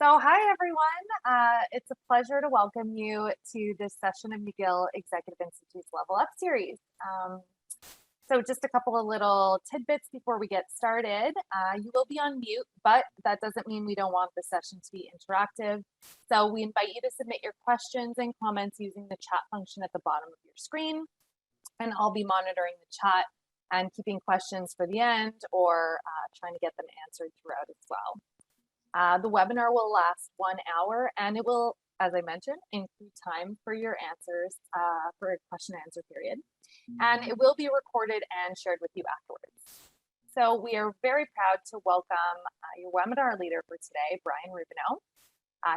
Hi everyone. It's a pleasure to welcome you to this session of McGill Executive Institute's Level Up series. Just a couple of little tidbits before we get started. You will be on mute, but that doesn't mean we don't want the session to be interactive. So we invite you to submit your questions and comments using the chat function at the bottom of your screen. And I'll be monitoring the chat and keeping questions for the end or trying to get them answered throughout as well. The webinar will last 1 hour and it will, as I mentioned, include time for your answers for a question and answer period. And it will be recorded and shared with you afterwards. So we are very proud to welcome your webinar leader for today, Brian Rubineau.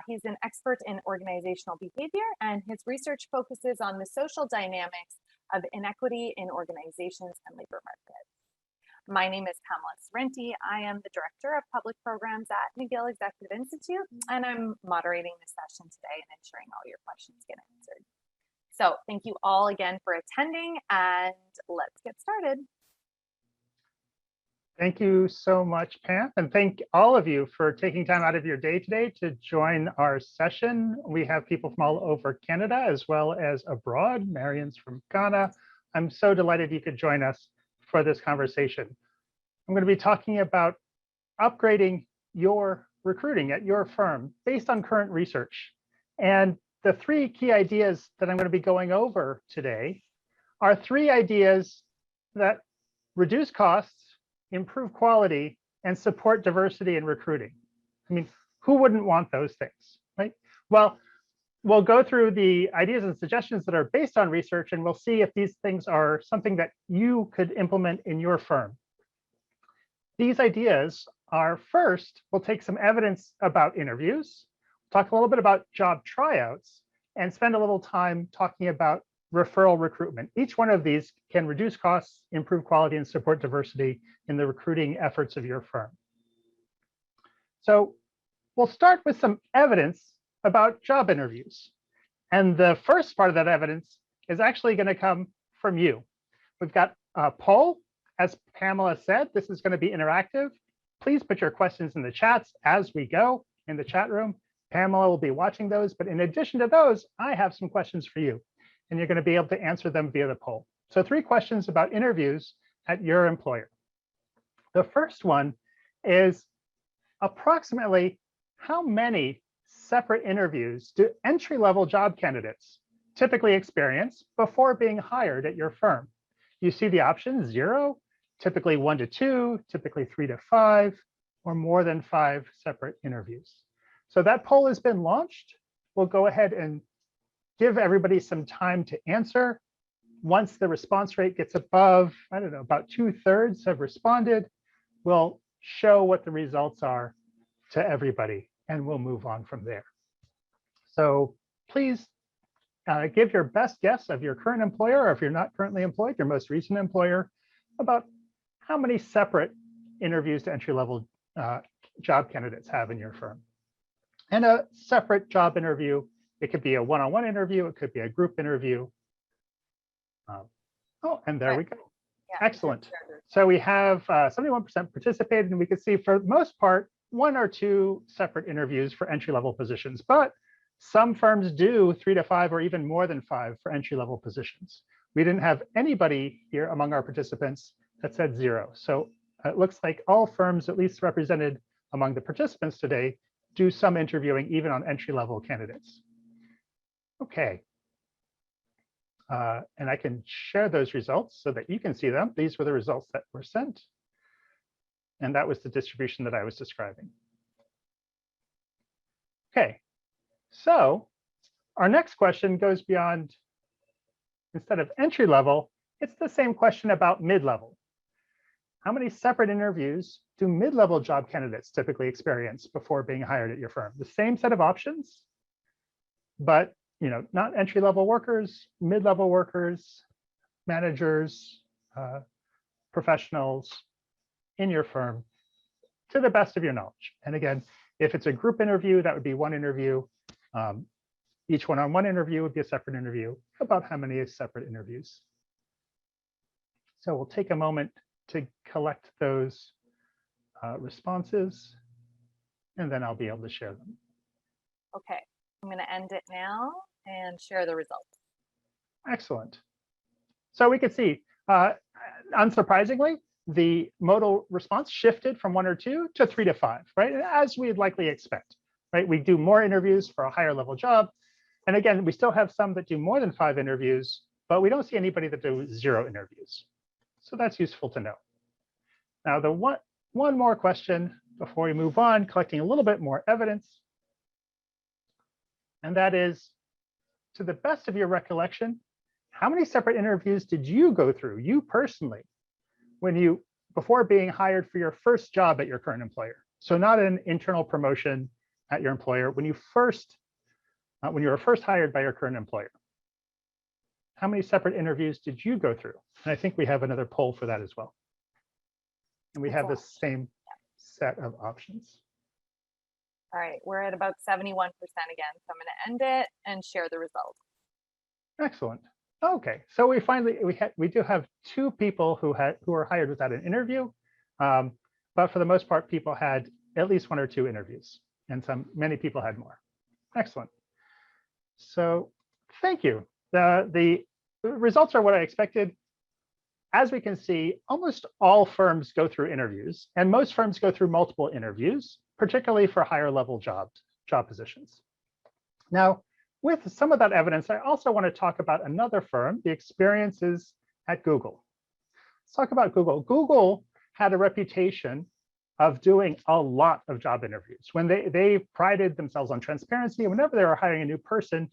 He's an expert in organizational behavior and his research focuses on the social dynamics of inequity in organizations and labor markets. My name is Pamela Sorrenti. I am the Director of Public Programs at McGill Executive Institute, and I'm moderating this session today and ensuring all your questions get answered. So thank you all again for attending, and let's get started. Thank you so much, Pam, and thank all of you for taking time out of your day today to join our session. We have people from all over Canada as well as abroad. Marion's from Ghana. I'm so delighted you could join us for this conversation. I'm going to be talking about upgrading your recruiting at your firm based on current research. And the three key ideas that I'm going to be going over today are three ideas that reduce costs, improve quality, and support diversity in recruiting. I mean, who wouldn't want those things, right? Well, we'll go through the ideas and suggestions that are based on research, and we'll see if these things are something that you could implement in your firm. These ideas are, first, we'll take some evidence about interviews, talk a little bit about job tryouts, and spend a little time talking about referral recruitment. Each one of these can reduce costs, improve quality, and support diversity in the recruiting efforts of your firm. So we'll start with some evidence about job interviews. And the first part of that evidence is actually going to come from you. We've got a poll. As Pamela said, this is going to be interactive. Please put your questions in the chats as we go in the chat room. Pamela will be watching those. But in addition to those, I have some questions for you. And you're going to be able to answer them via the poll. So 3 questions about interviews at your employer. The first one is approximately how many separate interviews do entry-level job candidates typically experience before being hired at your firm? You see the options: 0, typically 1 to 2, typically 3 to 5, or more than 5 separate interviews. So that poll has been launched. We'll go ahead and give everybody some time to answer. Once the response rate gets above, I don't know, about 2/3 have responded, we'll show what the results are to everybody, and we'll move on from there. So please give your best guess of your current employer, or if you're not currently employed, your most recent employer, about how many separate interviews to entry-level job candidates have in your firm. And a separate job interview, it could be a one-on-one interview, it could be a group interview. Oh, and there we go. Yeah, excellent. So we have 71% participated, and we can see for the most part, 1 or 2 separate interviews for entry-level positions. But some firms do 3 to 5 or even more than 5 for entry-level positions. We didn't have anybody here among our participants that said 0. So it looks like all firms, at least represented among the participants today, do some interviewing even on entry-level candidates. Okay. And I can share those results so that you can see them. These were the results that were sent. And that was the distribution that I was describing. Okay, so our next question goes beyond, instead of entry level, it's the same question about mid-level. How many separate interviews do mid-level job candidates typically experience before being hired at your firm? The same set of options, but not entry-level workers, mid-level workers, managers, professionals in your firm, to the best of your knowledge. And again, if it's a group interview, that would be 1 interview. Each one-on-one interview would be a separate interview. About how many separate interviews? So we'll take a moment to collect those responses, and then I'll be able to share them. Okay, I'm going to end it now and share the results. Excellent. So we could see, unsurprisingly, the modal response shifted from 1 or 2 to 3 to 5, right? As we'd likely expect, right? We do more interviews for a higher level job. And again, we still have some that do more than 5 interviews, but we don't see anybody that do 0 interviews. So that's useful to know. Now, the one more question before we move on, collecting a little bit more evidence. And that is, to the best of your recollection, how many separate interviews did you go through, you personally, before being hired for your first job at your current employer? So not an internal promotion at your employer, when you were first hired by your current employer. How many separate interviews did you go through? And I think we have another poll for that as well. And we have the same set of options. All right, we're at about 71% again. So I'm going to end it and share the results. Excellent. Okay, so we do have 2 people who were hired without an interview, but for the most part, people had at least 1 or 2 interviews, and many people had more. Excellent. So thank you. The results are what I expected. As we can see, almost all firms go through interviews, and most firms go through multiple interviews, particularly for higher level job positions. Now, with some of that evidence, I also want to talk about another firm, the experiences at Google. Let's talk about Google. Google had a reputation of doing a lot of job interviews. When they prided themselves on transparency, and whenever they were hiring a new person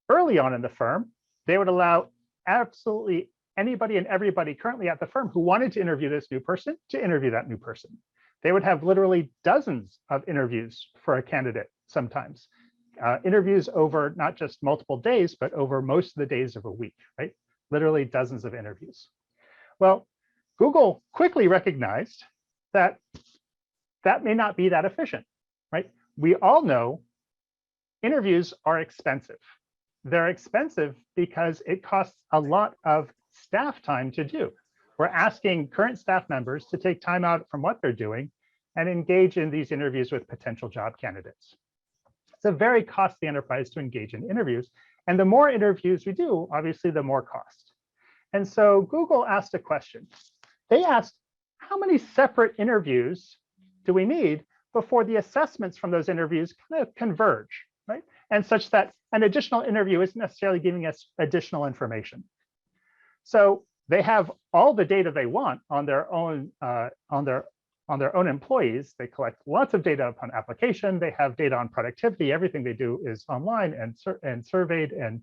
early on in the firm, they would allow absolutely anybody and everybody currently at the firm who wanted to interview this new person to interview that new person. They would have literally dozens of interviews for a candidate sometimes. Interviews over not just multiple days, but over most of the days of a week, right? Literally dozens of interviews. Well, Google quickly recognized that that may not be that efficient, right? We all know interviews are expensive. They're expensive because it costs a lot of staff time to do. We're asking current staff members to take time out from what they're doing and engage in these interviews with potential job candidates. It's a very costly enterprise to engage in interviews. And the more interviews we do, obviously, the more cost. And so Google asked a question. They asked, how many separate interviews do we need before the assessments from those interviews kind of converge, right? And such that an additional interview isn't necessarily giving us additional information. So they have all the data they want on their own employees. They collect lots of data upon application. They have data on productivity. Everything they do is online and surveyed and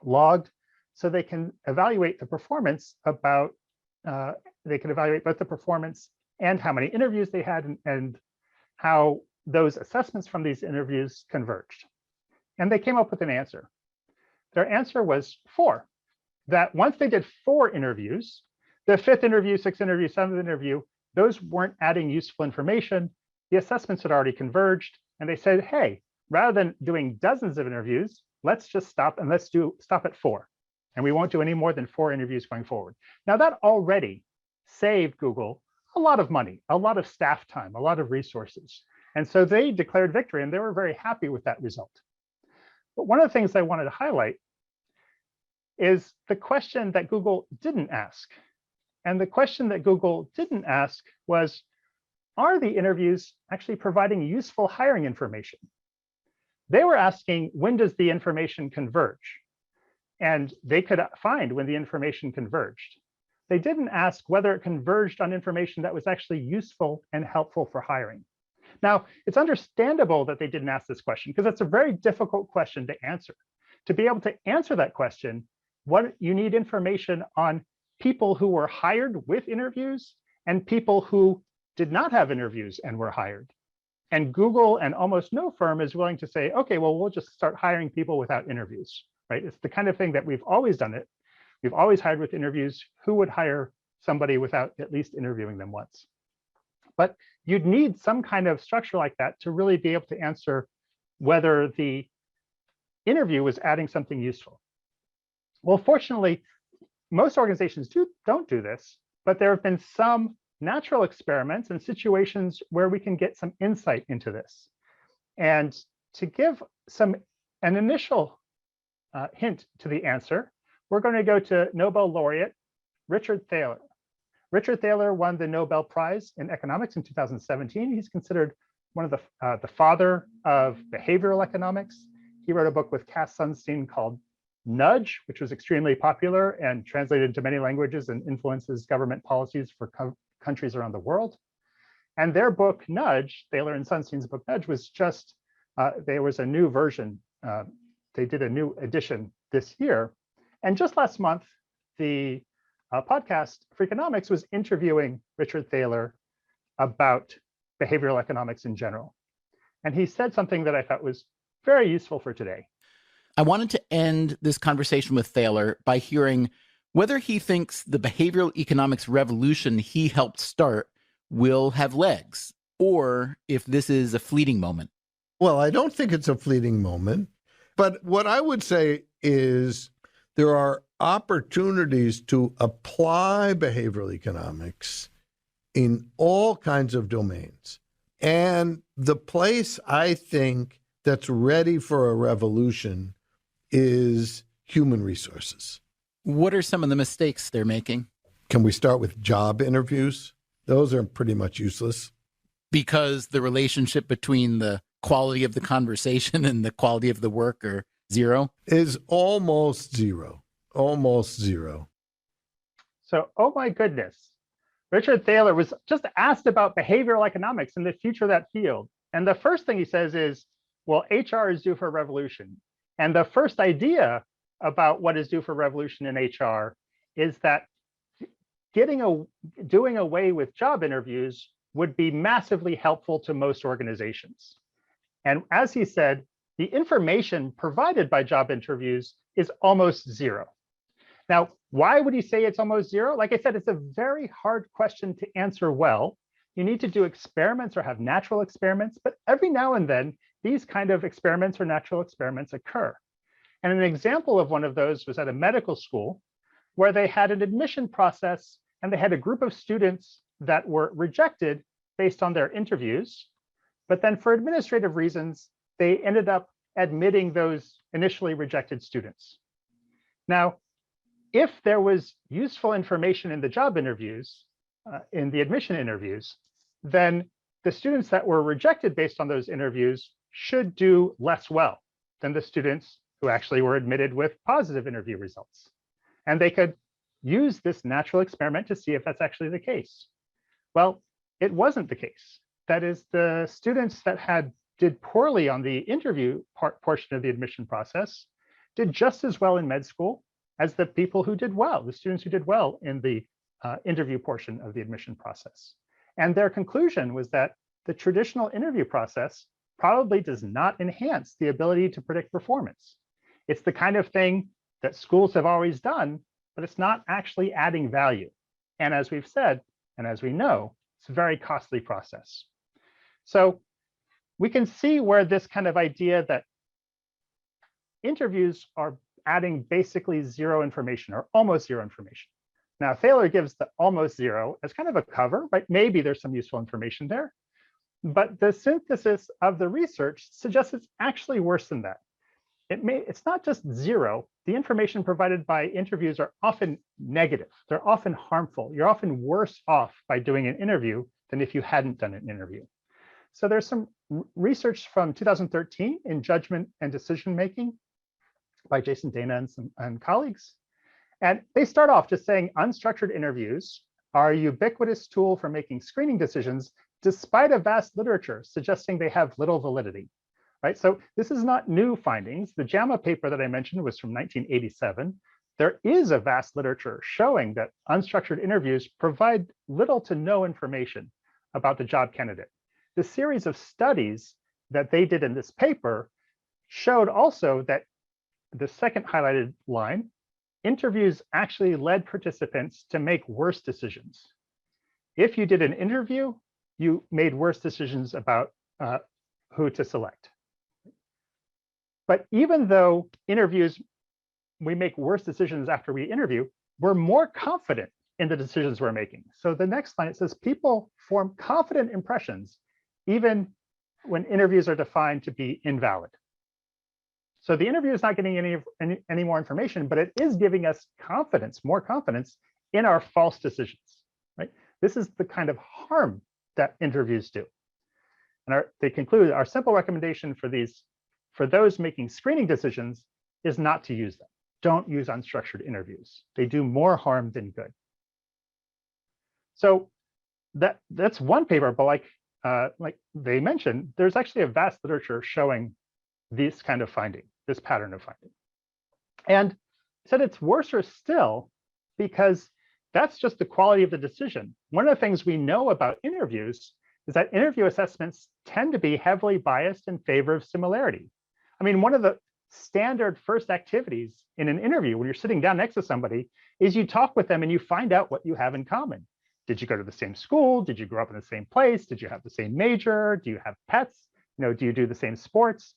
logged, so they can evaluate the performance they can evaluate both the performance and how many interviews they had and how those assessments from these interviews converged. And they came up with an answer. Their answer was 4. That once they did 4 interviews, the 5th interview, 6th interview, 7th interview, those weren't adding useful information. The assessments had already converged. And they said, hey, rather than doing dozens of interviews, let's just stop and stop at 4. And we won't do any more than 4 interviews going forward. Now that already saved Google a lot of money, a lot of staff time, a lot of resources. And so they declared victory, and they were very happy with that result. But one of the things I wanted to highlight is the question that Google didn't ask. And the question that Google didn't ask was, are the interviews actually providing useful hiring information? They were asking, when does the information converge? And they could find when the information converged. They didn't ask whether it converged on information that was actually useful and helpful for hiring. Now, it's understandable that they didn't ask this question because it's a very difficult question to answer. To be able to answer that question, you need information on people who were hired with interviews and people who did not have interviews and were hired. And Google and almost no firm is willing to say, okay, well, we'll just start hiring people without interviews, right? It's the kind of thing that we've always done it. We've always hired with interviews. Who would hire somebody without at least interviewing them once? But you'd need some kind of structure like that to really be able to answer whether the interview was adding something useful. Well, fortunately, most organizations don't do this, but there have been some natural experiments and situations where we can get some insight into this. And to give an initial hint to the answer, we're going to go to Nobel laureate Richard Thaler. Richard Thaler won the Nobel Prize in Economics in 2017. He's considered one of the father of behavioral economics. He wrote a book with Cass Sunstein called Nudge, which was extremely popular and translated into many languages and influences government policies for countries around the world. And their book, Nudge, Thaler and Sunstein's book, Nudge, was just, there was a new version. They did a new edition this year. And just last month, the podcast Freakonomics was interviewing Richard Thaler about behavioral economics in general. And he said something that I thought was very useful for today. I wanted to end this conversation with Thaler by hearing whether he thinks the behavioral economics revolution he helped start will have legs, or if this is a fleeting moment. Well, I don't think it's a fleeting moment, but what I would say is there are opportunities to apply behavioral economics in all kinds of domains. And the place I think that's ready for a revolution is human resources. What are some of the mistakes they're making? Can we start with job interviews? Those are pretty much useless. Because the relationship between the quality of the conversation and the quality of the work are zero? Is almost zero. Almost zero. So, oh my goodness. Richard Thaler was just asked about behavioral economics and the future of that field. And the first thing he says is, well, HR is due for a revolution. And the first idea about what is due for revolution in HR is that doing away with job interviews would be massively helpful to most organizations. And as he said, the information provided by job interviews is almost zero. Now, why would he say it's almost zero? Like I said, it's a very hard question to answer well. You need to do experiments or have natural experiments, but every now and then, these kind of experiments or natural experiments occur. And an example of one of those was at a medical school where they had an admission process and they had a group of students that were rejected based on their interviews. But then for administrative reasons, they ended up admitting those initially rejected students. Now, if there was useful information in the job interviews, in the admission interviews, then the students that were rejected based on those interviews should do less well than the students who actually were admitted with positive interview results. And they could use this natural experiment to see if that's actually the case. Well, it wasn't the case. That is, the students that did poorly on the interview portion of the admission process did just as well in med school as the people who did well, the students who did well in the interview portion of the admission process. And their conclusion was that the traditional interview process probably does not enhance the ability to predict performance. It's the kind of thing that schools have always done, but it's not actually adding value. And as we've said, and as we know, it's a very costly process. So we can see where this kind of idea that interviews are adding basically zero information or almost zero information. Now, Thaler gives the almost zero as kind of a cover, right? Maybe there's some useful information there, but the synthesis of the research suggests it's actually worse than that. It's not just zero. The information provided by interviews are often negative. They're often harmful. You're often worse off by doing an interview than if you hadn't done an interview. So there's some research from 2013 in judgment and decision making by Jason Dana and colleagues. And they start off just saying unstructured interviews are a ubiquitous tool for making screening decisions, despite a vast literature suggesting they have little validity. Right? So this is not new findings. The JAMA paper that I mentioned was from 1987. There is a vast literature showing that unstructured interviews provide little to no information about the job candidate. The series of studies that they did in this paper showed also that the second highlighted line, interviews actually led participants to make worse decisions. If you did an interview, you made worse decisions about who to select. But even though interviews, we make worse decisions after we interview, we're more confident in the decisions we're making. So the next line, it says people form confident impressions even when interviews are defined to be invalid. So the interview is not getting any more information, but it is giving us confidence, more confidence in our false decisions, right? This is the kind of harm that interviews do. And they conclude our simple recommendation for those making screening decisions is not to use them. Don't use unstructured interviews. They do more harm than good. So that's one paper, but like they mentioned, there's actually a vast literature showing this kind of finding, this pattern of finding. And said it's worse still because that's just the quality of the decision. One of the things we know about interviews is that interview assessments tend to be heavily biased in favor of similarity. I mean, one of the standard first activities in an interview when you're sitting down next to somebody is you talk with them and you find out what you have in common. Did you go to the same school? Did you grow up in the same place? Did you have the same major? Do you have pets? Do you do the same sports?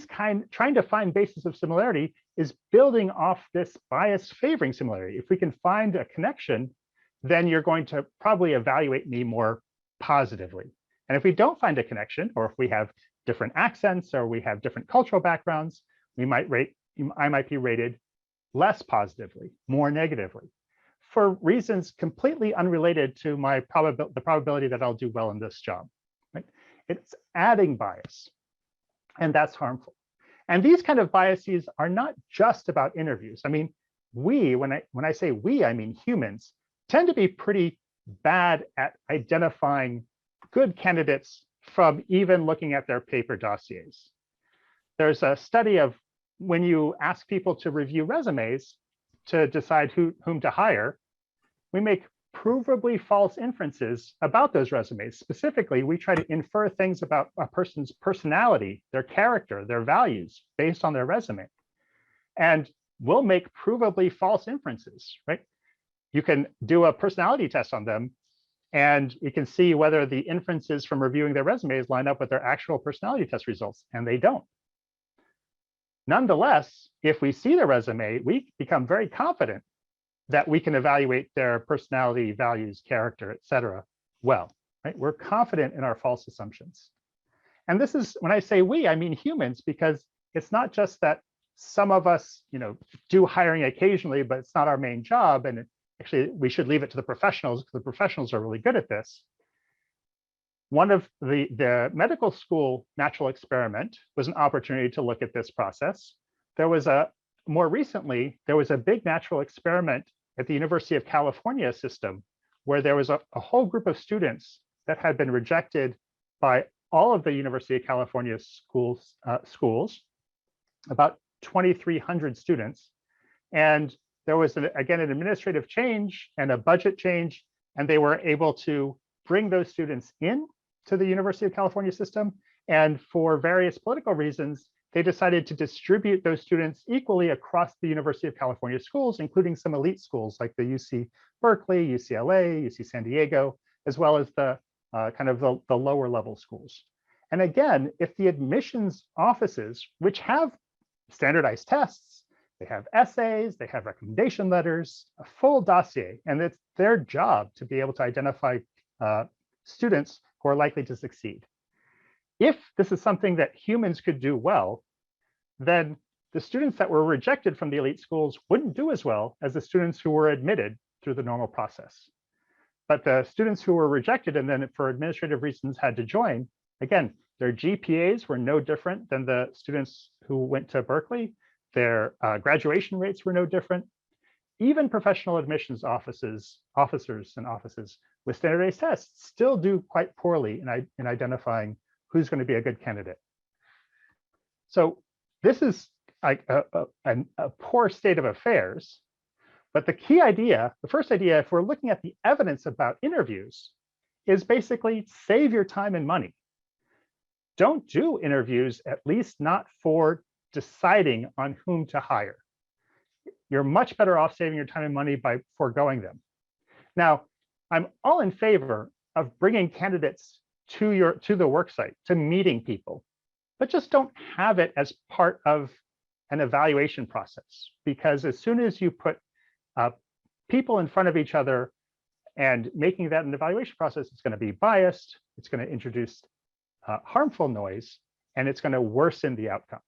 Trying to find bases of similarity is building off this bias favoring similarity. If we can find a connection, then you're going to probably evaluate me more positively. And if we don't find a connection, or if we have different accents, or we have different cultural backgrounds, I might be rated less positively, more negatively, for reasons completely unrelated to the probability that I'll do well in this job. Right? It's adding bias, and that's harmful. And these kind of biases are not just about interviews. I mean, when I say we, I mean humans, tend to be pretty bad at identifying good candidates from even looking at their paper dossiers. There's a study of when you ask people to review resumes to decide whom to hire, we make provably false inferences about those resumes. Specifically, we try to infer things about a person's personality, their character, their values based on their resume. And we'll make provably false inferences, right? You can do a personality test on them, and you can see whether the inferences from reviewing their resumes line up with their actual personality test results, and they don't. Nonetheless, if we see their resume, we become very confident that we can evaluate their personality, values, character, et cetera, well, right? We're confident in our false assumptions. And this is, when I say we, I mean humans, because it's not just that some of us, do hiring occasionally, but it's not our main job. And actually, we should leave it to the professionals, because the professionals are really good at this. One of the medical school natural experiment was an opportunity to look at this process. More recently, there was a big natural experiment at the University of California system, where there was a whole group of students that had been rejected by all of the University of California schools, about 2,300 students. And there was, again, an administrative change and a budget change, and they were able to bring those students in to the University of California system. And for various political reasons, they decided to distribute those students equally across the University of California schools, including some elite schools like the UC Berkeley, UCLA, UC San Diego, as well as the the lower level schools. And again, if the admissions offices, which have standardized tests, they have essays, they have recommendation letters, a full dossier, and it's their job to be able to identify students who are likely to succeed. If this is something that humans could do well, then the students that were rejected from the elite schools wouldn't do as well as the students who were admitted through the normal process. But the students who were rejected and then for administrative reasons had to join, again, their GPAs were no different than the students who went to Berkeley. Their graduation rates were no different. Even professional admissions officers with standardized tests still do quite poorly in identifying who's going to be a good candidate. So this is like a poor state of affairs. But the key idea, the first idea, if we're looking at the evidence about interviews, is basically save your time and money. Don't do interviews, at least not for deciding on whom to hire. You're much better off saving your time and money by foregoing them. Now, I'm all in favor of bringing candidates to the work site, to meeting people, but just don't have it as part of an evaluation process, because as soon as you put people in front of each other and making that an evaluation process, it's going to be biased. It's going to introduce harmful noise, and it's going to worsen the outcome.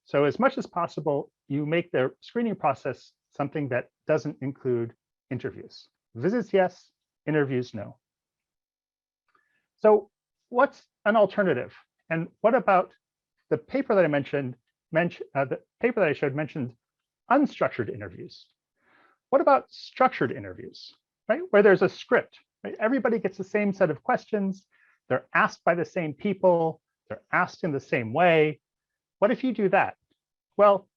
So as much as possible, you make the screening process something that doesn't include interviews. Visits, yes. Interviews, no. So what's an alternative? And what about the paper that I mentioned, the paper that I showed mentioned unstructured interviews? What about structured interviews, right? Where there's a script, right? Everybody gets the same set of questions. They're asked by the same people. They're asked in the same way. What if you do that? Well,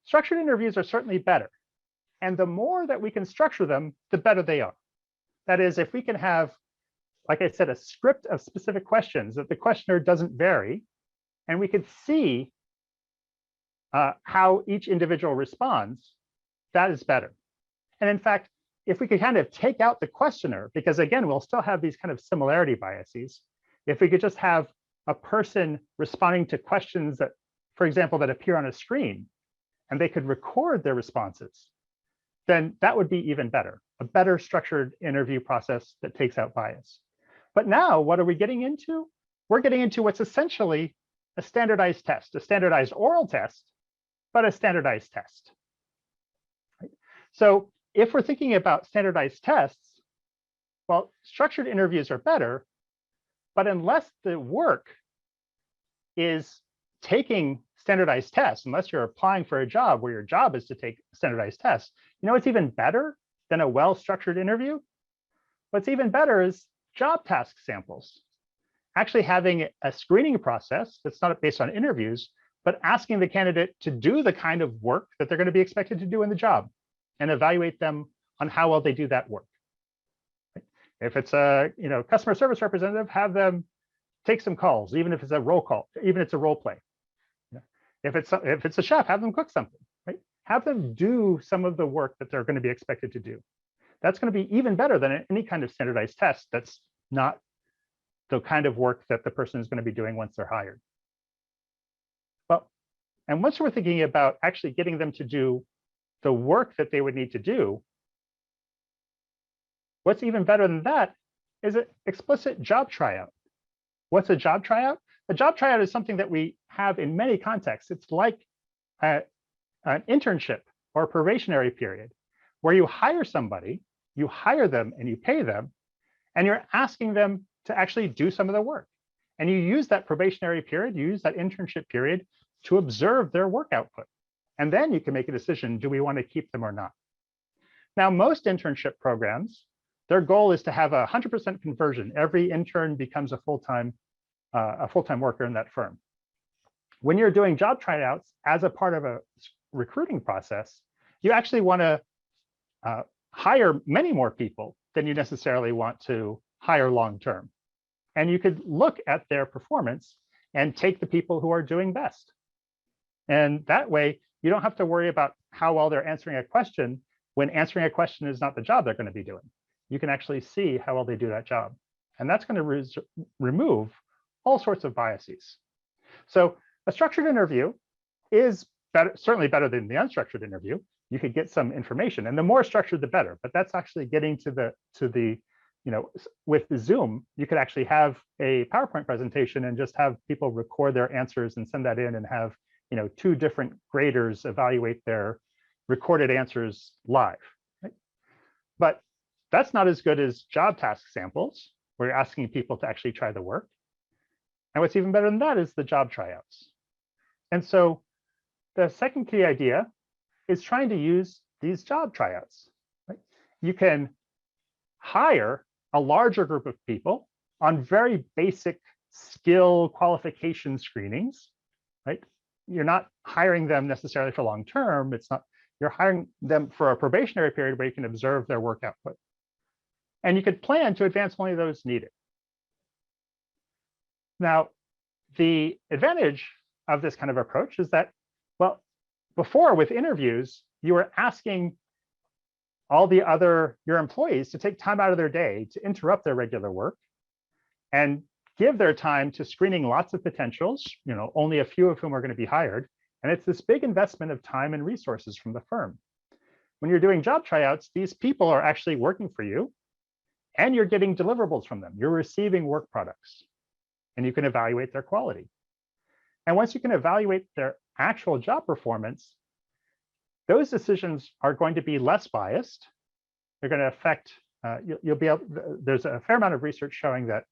structured interviews are certainly better. And the more that we can structure them, the better they are. That is, if we can have, like I said, a script of specific questions that the questioner doesn't vary, and we can see how each individual responds, that is better. And in fact, if we could kind of take out the questioner, because again, we'll still have these kind of similarity biases. If we could just have a person responding to questions that, for example, that appear on a screen, and they could record their responses, then that would be even better, a better structured interview process that takes out bias. But now what are we getting into? We're getting into what's essentially a standardized test, a standardized oral test, but a standardized test. Right? So if we're thinking about standardized tests, well, structured interviews are better, but unless the work is taking standardized tests, unless you're applying for a job where your job is to take standardized tests, you know what's even better than a well-structured interview? What's even better is job task samples. Actually having a screening process that's not based on interviews, but asking the candidate to do the kind of work that they're going to be expected to do in the job and evaluate them on how well they do that work. If it's a customer service representative, have them take some calls, even if it's a roll call, even if it's a role play. If it's a chef, have them cook something, right? Have them do some of the work that they're going to be expected to do. That's going to be even better than any kind of standardized test that's not the kind of work that the person is going to be doing once they're hired. Well, and once we're thinking about actually getting them to do the work that they would need to do, what's even better than that is an explicit job tryout. What's a job tryout? A job tryout is something that we have in many contexts. It's like an internship or a probationary period where you hire somebody, you hire them and you pay them, and you're asking them to actually do some of the work. And you use that probationary period, you use that internship period to observe their work output. And then you can make a decision, do we want to keep them or not? Now, most internship programs, their goal is to have 100% conversion. Every intern becomes a full-time worker in that firm. When you're doing job tryouts as a part of a recruiting process, you actually want to hire many more people than you necessarily want to hire long-term. And you could look at their performance and take the people who are doing best. And that way, you don't have to worry about how well they're answering a question when answering a question is not the job they're going to be doing. You can actually see how well they do that job. And that's going to remove all sorts of biases. So a structured interview is certainly better than the unstructured interview. You could get some information, and the more structured, the better. But that's actually getting to the with Zoom, you could actually have a PowerPoint presentation and just have people record their answers and send that in and have two different graders evaluate their recorded answers live. Right? But that's not as good as job task samples, where you're asking people to actually try the work. And what's even better than that is the job tryouts. And so the second key idea is trying to use these job tryouts. Right? You can hire a larger group of people on very basic skill qualification screenings, right? You're not hiring them necessarily for long term. You're hiring them for a probationary period where you can observe their work output. And you could plan to advance only those needed. Now, the advantage of this kind of approach is that, well, before with interviews, you were asking all your employees to take time out of their day to interrupt their regular work and give their time to screening lots of potentials, only a few of whom are going to be hired. And it's this big investment of time and resources from the firm. When you're doing job tryouts, these people are actually working for you and you're getting deliverables from them. You're receiving work products. and you can evaluate their quality. And once you can evaluate their actual job performance, those decisions are going to be less biased. They're going to affect, you'll be able, there's a fair amount of research showing that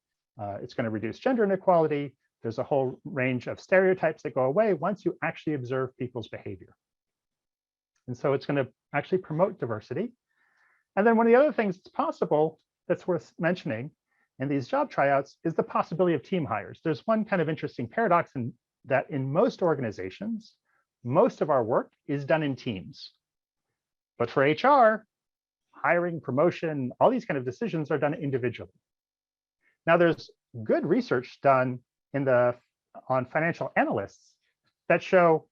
it's going to reduce gender inequality. There's a whole range of stereotypes that go away once you actually observe people's behavior. And so it's going to actually promote diversity. And then one of the other things that's possible that's worth mentioning in these job tryouts is the possibility of team hires. There's one kind of interesting paradox in that in most organizations, most of our work is done in teams. But for HR, hiring, promotion, all these kind of decisions are done individually. Now, there's good research done on financial analysts that show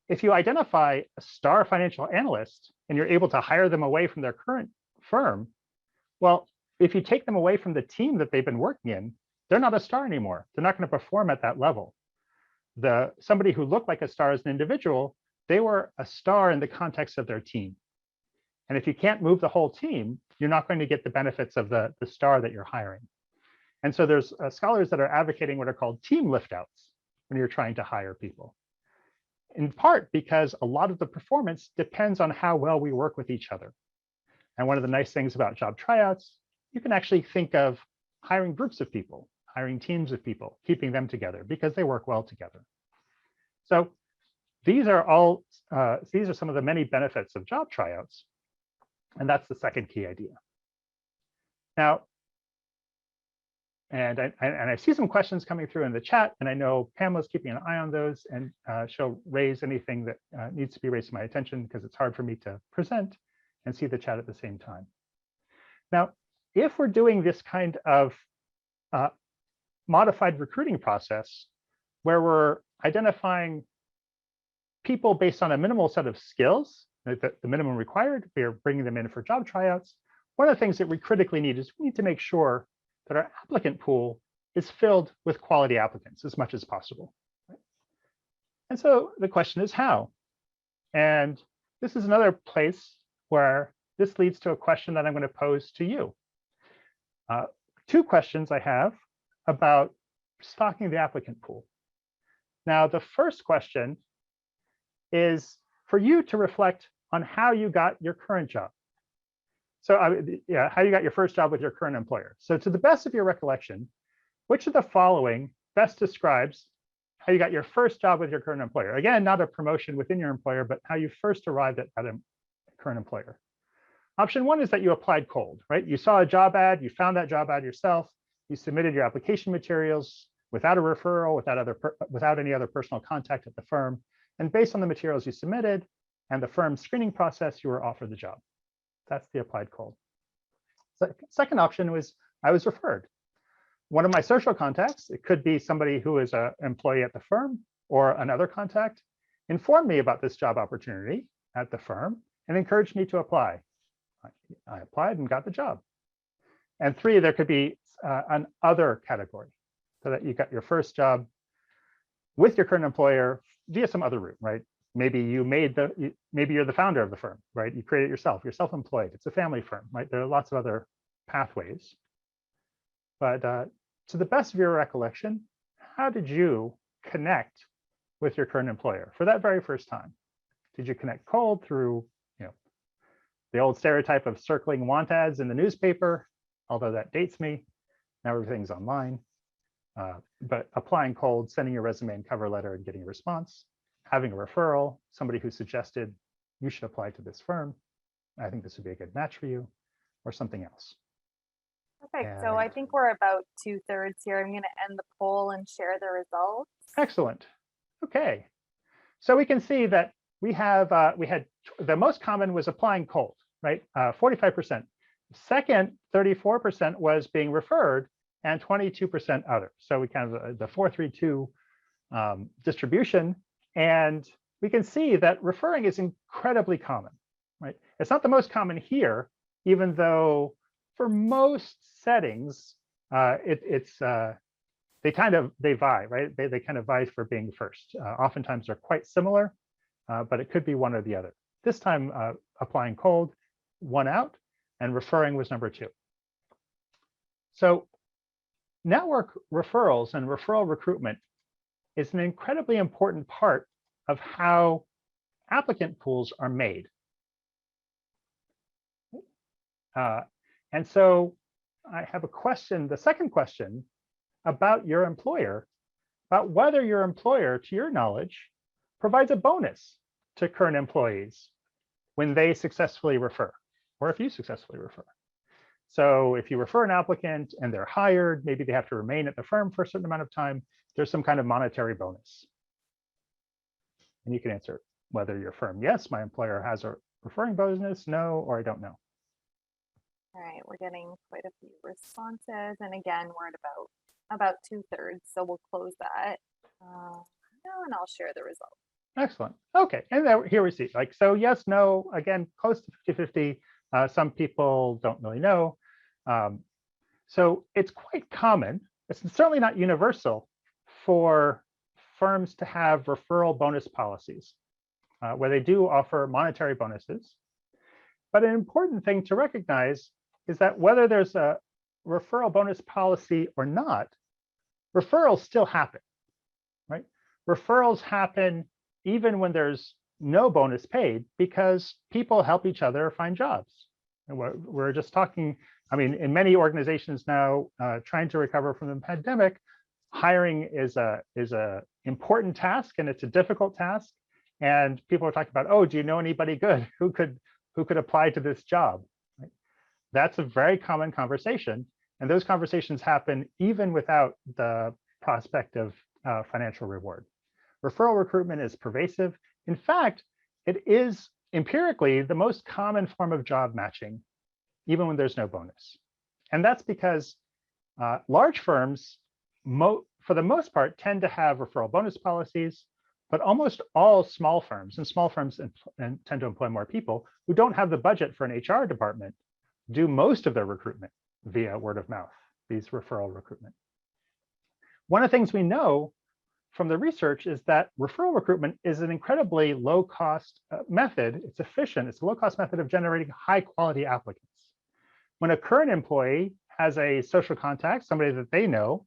if you identify a star financial analyst and you're able to hire them away from their current firm, well, if you take them away from the team that they've been working in, they're not a star anymore. They're not going to perform at that level. Somebody who looked like a star as an individual, they were a star in the context of their team. And if you can't move the whole team, you're not going to get the benefits of the star that you're hiring. And so there's scholars that are advocating what are called team liftouts when you're trying to hire people. In part because a lot of the performance depends on how well we work with each other. And one of the nice things about job tryouts, you can actually think of hiring groups of people, hiring teams of people, keeping them together because they work well together. So these are some of the many benefits of job tryouts. And that's the second key idea. Now, and I see some questions coming through in the chat, and I know Pamela's keeping an eye on those, and she'll raise anything that needs to be raised to my attention because it's hard for me to present and see the chat at the same time. Now, if we're doing this kind of modified recruiting process where we're identifying people based on a minimal set of skills, the minimum required, we're bringing them in for job tryouts, one of the things that we critically need is we need to make sure that our applicant pool is filled with quality applicants as much as possible. Right? And so the question is how? And this is another place where this leads to a question that I'm going to pose to you. Two questions I have about stocking the applicant pool. Now, the first question is for you to reflect on how you got your current job. So how you got your first job with your current employer. So to the best of your recollection, which of the following best describes how you got your first job with your current employer? Again, not a promotion within your employer, but how you first arrived at a current employer. Option one is that you applied cold, right? You saw a job ad, you found that job ad yourself, you submitted your application materials without a referral, without any other personal contact at the firm. And based on the materials you submitted and the firm's screening process, you were offered the job. That's the applied cold. So second option was I was referred. One of my social contacts, it could be somebody who is an employee at the firm or another contact, informed me about this job opportunity at the firm and encouraged me to apply. I applied and got the job. And three, there could be an other category, so that you got your first job with your current employer via some other route, right? Maybe maybe you're the founder of the firm, right? You create it yourself. You're self-employed. It's a family firm, right? There are lots of other pathways. But to the best of your recollection, how did you connect with your current employer for that very first time? Did you connect cold through, the old stereotype of circling want ads in the newspaper, although that dates me. Now everything's online. But applying cold, sending your resume and cover letter and getting a response, having a referral, somebody who suggested you should apply to this firm. I think this would be a good match for you, or something else. Perfect. So I think we're about 2/3 here. I'm going to end the poll and share the results. Excellent. Okay. So we can see that we had the most common was applying cold, right? 45%. Second, 34% was being referred, and 22% other. So we kind of the 4-3-2 distribution. And we can see that referring is incredibly common, right? It's not the most common here, even though for most settings, they vie, right? They kind of vie for being first. Oftentimes they're quite similar, but it could be one or the other. This time, applying cold, one out, and referring was number 2. So network referrals and referral recruitment is an incredibly important part of how applicant pools are made. And so I have a question, the second question about your employer, about whether your employer, to your knowledge, provides a bonus to current employees when they successfully refer, or if you successfully refer. So if you refer an applicant and they're hired, maybe they have to remain at the firm for a certain amount of time, there's some kind of monetary bonus. And you can answer whether your firm, yes, my employer has a referring bonus, no, or I don't know. All right, we're getting quite a few responses. And again, we're at about 2/3, so we'll close that now and I'll share the results. Excellent. Okay, and then here we see, like, so yes, no, again, close to 50-50. Some people don't really know. So it's quite common, it's certainly not universal, for firms to have referral bonus policies where they do offer monetary bonuses. But an important thing to recognize is that whether there's a referral bonus policy or not, referrals still happen, right? Referrals happen even when there's no bonus paid because people help each other find jobs. And we're just talking, I mean, in many organizations now trying to recover from the pandemic, hiring is a important task and it's a difficult task. And people are talking about, oh, do you know anybody good who could apply to this job? Right? That's a very common conversation. And those conversations happen even without the prospect of financial reward. Referral recruitment is pervasive. In fact, it is empirically the most common form of job matching, even when there's no bonus. And that's because large firms, for the most part, tend to have referral bonus policies, but almost all small firms, and small firms tend to employ more people who don't have the budget for an HR department, do most of their recruitment via word of mouth, these referral recruitment. One of the things we know from the research is that referral recruitment is an incredibly low-cost method. It's efficient. It's a low-cost method of generating high-quality applicants. When a current employee has a social contact, somebody that they know,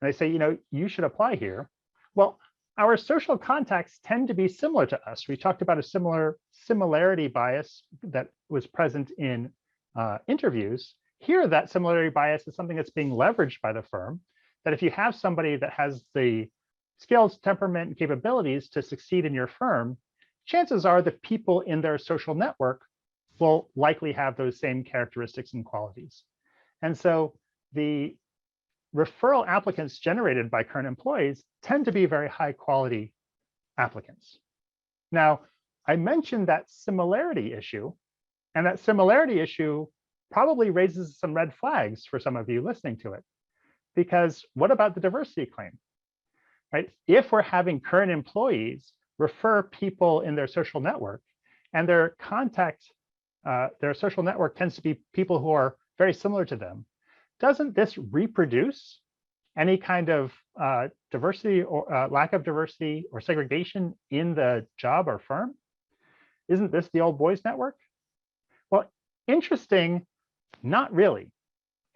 and they say, you know, you should apply here. Well, our social contacts tend to be similar to us. We talked about a similarity bias that was present in interviews. Here, that similarity bias is something that's being leveraged by the firm, that if you have somebody that has the skills, temperament, and capabilities to succeed in your firm, chances are the people in their social network will likely have those same characteristics and qualities. And so the referral applicants generated by current employees tend to be very high quality applicants. Now, I mentioned that similarity issue, and that similarity issue probably raises some red flags for some of you listening to it. Because what about the diversity claim? Right? If we're having current employees refer people in their social network, and their social network tends to be people who are very similar to them, doesn't this reproduce any kind of diversity or lack of diversity or segregation in the job or firm? Isn't this the old boys network? Well, interesting, not really.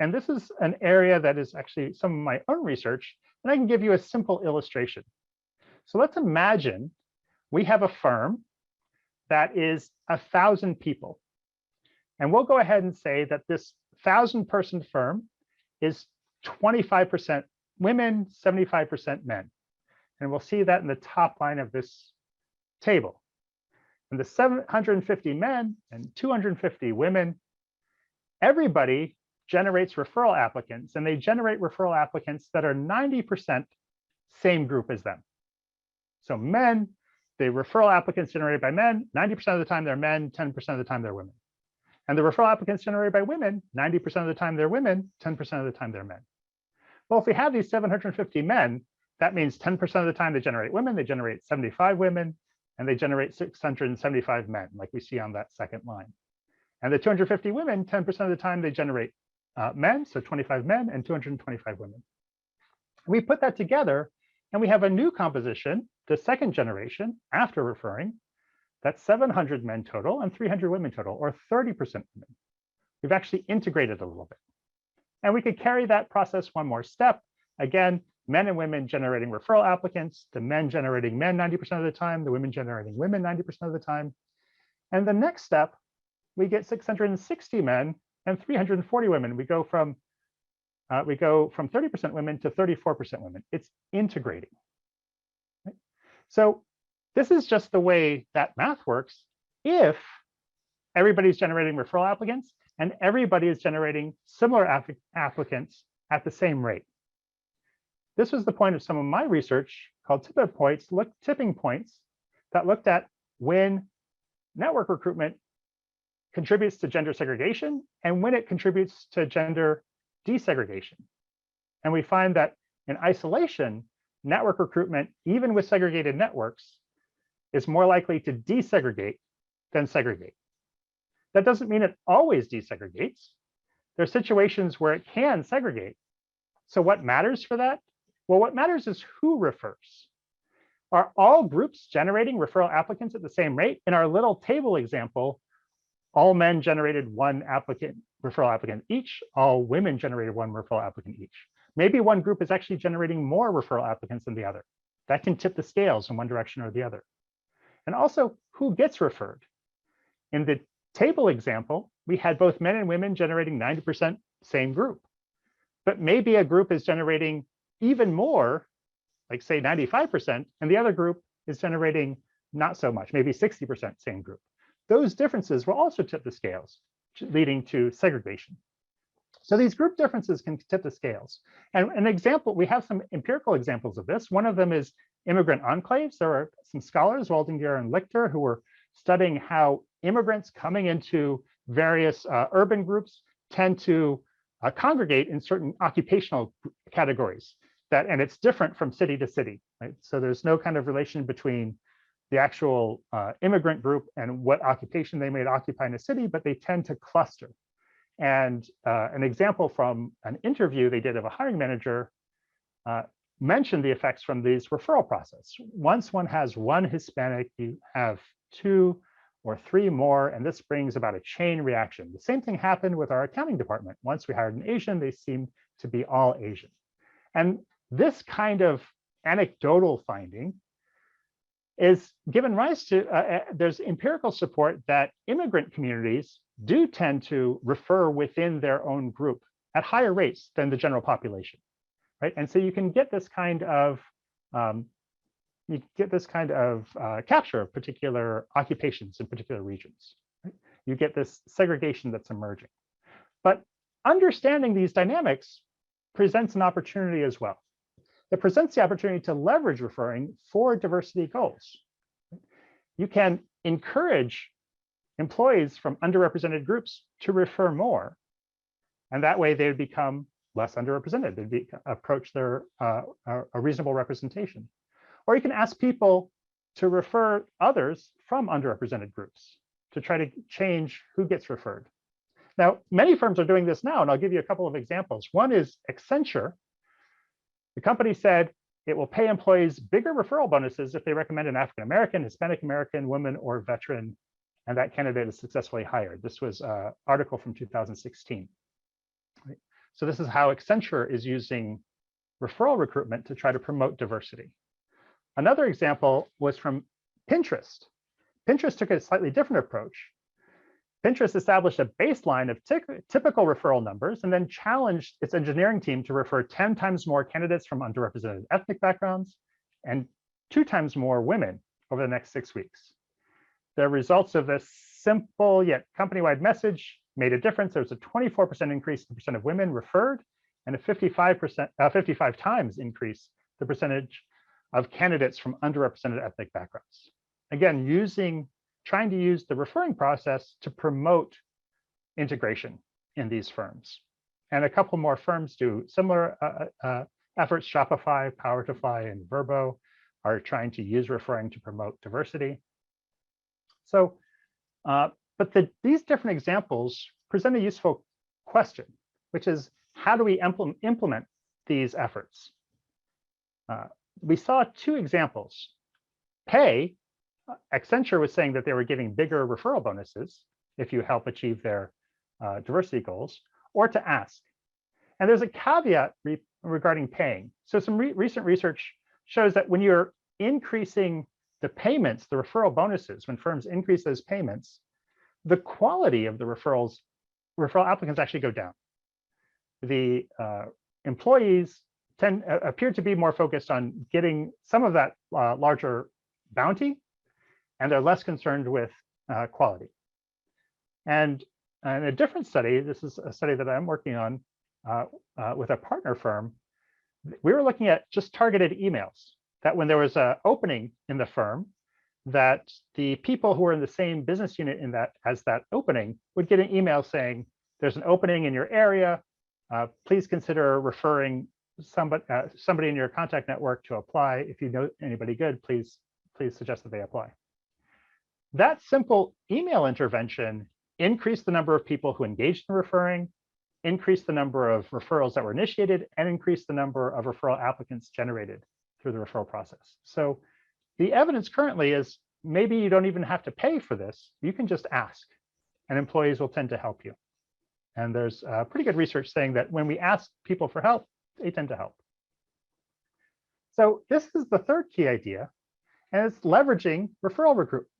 And this is an area that is actually some of my own research, and I can give you a simple illustration. So let's imagine we have a firm that is 1,000 people. And we'll go ahead and say that this 1,000-person firm is 25% women, 75% men. And we'll see that in the top line of this table. And the 750 men and 250 women, everybody generates referral applicants, and they generate referral applicants that are 90% same group as them. So men, the referral applicants generated by men, 90% of the time they're men, 10% of the time they're women. And the referral applicants generated by women, 90% of the time they're women, 10% of the time they're men. Well, if we have these 750 men, that means 10% of the time they generate women, they generate 75 women, and they generate 675 men, like we see on that second line. And the 250 women, 10% of the time they generate men, so 25 men and 225 women. We put that together and we have a new composition, the second generation after referring, that's 700 men total and 300 women total, or 30% women. We've actually integrated a little bit. And we could carry that process one more step. Again, men and women generating referral applicants, the men generating men 90% of the time, the women generating women 90% of the time. And the next step, we get 660 men and 340 women. We go from 30% women to 34% women. It's integrating. Right? So this is just the way that math works if everybody's generating referral applicants and everybody is generating similar applicants at the same rate. This was the point of some of my research called tipping points that looked at when network recruitment contributes to gender segregation and when it contributes to gender desegregation. And we find that in isolation, network recruitment, even with segregated networks, is more likely to desegregate than segregate. That doesn't mean it always desegregates. There are situations where it can segregate. So what matters for that? Well, what matters is who refers. Are all groups generating referral applicants at the same rate? In our little table example, all men generated one referral applicant each. All women generated one referral applicant each. Maybe one group is actually generating more referral applicants than the other. That can tip the scales in one direction or the other. And also, who gets referred? In the table example, we had both men and women generating 90% same group. But maybe a group is generating even more, like say 95%, and the other group is generating not so much, maybe 60% same group. Those differences will also tip the scales, leading to segregation. So these group differences can tip the scales. And an example, we have some empirical examples of this. One of them is Immigrant Enclaves. There are some scholars, Waldinger and Lichter, who were studying how immigrants coming into various urban groups tend to congregate in certain occupational categories. And it's different from city to city, right? So there's no kind of relation between the actual immigrant group and what occupation they may occupy in a city, but they tend to cluster. And an example from an interview they did of a hiring manager mentioned the effects from these referral process. Once one has one Hispanic, you have 2 or 3 more, and this brings about a chain reaction. The same thing happened with our accounting department. Once we hired an Asian, they seemed to be all Asian. And this kind of anecdotal finding is given rise to, there's empirical support that immigrant communities do tend to refer within their own group at higher rates than the general population, right? And so you can get this kind of capture of particular occupations in particular regions. Right? You get this segregation that's emerging. But understanding these dynamics presents an opportunity as well. It presents the opportunity to leverage referring for diversity goals. You can encourage employees from underrepresented groups to refer more, and that way they would become less underrepresented. They'd approach their a reasonable representation. Or you can ask people to refer others from underrepresented groups to try to change who gets referred. Now, many firms are doing this now, and I'll give you a couple of examples. One is Accenture. The company said it will pay employees bigger referral bonuses if they recommend an African American, Hispanic American, woman, or veteran, and that candidate is successfully hired. This was an article from 2016. Right? So this is how Accenture is using referral recruitment to try to promote diversity. Another example was from Pinterest. Pinterest took a slightly different approach. Pinterest established a baseline of typical referral numbers and then challenged its engineering team to refer 10 times more candidates from underrepresented ethnic backgrounds and 2 times more women over the next 6 weeks. The results of this simple yet company-wide message made a difference. There was a 24% increase in the percent of women referred and a 55 times increase the percentage of candidates from underrepresented ethnic backgrounds. Again, trying to use the referring process to promote integration in these firms. And a couple more firms do similar efforts. Shopify, Power2Fly, and Verbo are trying to use referring to promote diversity. So, these different examples present a useful question, which is, how do we implement these efforts? We saw 2 examples. Pay, Accenture was saying that they were giving bigger referral bonuses if you help achieve their diversity goals, or to ask. And there's a caveat regarding paying. So some recent research shows that when you're increasing the payments, the referral bonuses, when firms increase those payments, the quality of the referral applicants actually go down. The employees appear to be more focused on getting some of that larger bounty, and they're less concerned with quality. And in a different study, this is a study that I'm working on with a partner firm, we were looking at just targeted emails, that when there was an opening in the firm, that the people who were in the same business unit as that opening would get an email saying, there's an opening in your area, please consider referring somebody in your contact network to apply. If you know anybody good, please suggest that they apply. That simple email intervention increased the number of people who engaged in referring, increased the number of referrals that were initiated, and increased the number of referral applicants generated through the referral process. So the evidence currently is maybe you don't even have to pay for this. You can just ask, and employees will tend to help you. And there's pretty good research saying that when we ask people for help, they tend to help. So this is the third key idea, and it's leveraging referral recruitment.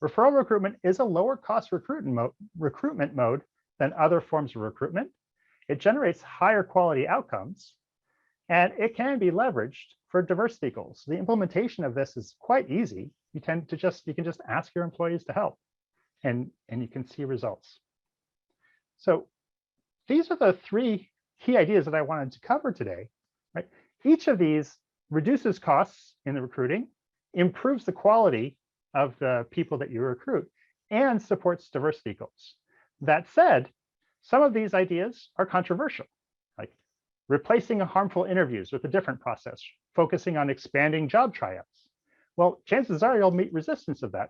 Referral recruitment is a lower cost recruitment mode than other forms of recruitment. It generates higher quality outcomes, and it can be leveraged for diversity goals. The implementation of this is quite easy. You can just ask your employees to help, and you can see results. So these are the three key ideas that I wanted to cover today, right? Each of these reduces costs in the recruiting, improves the quality of the people that you recruit, and supports diversity goals. That said, some of these ideas are controversial, like replacing harmful interviews with a different process, focusing on expanding job tryouts. Well, chances are you'll meet resistance to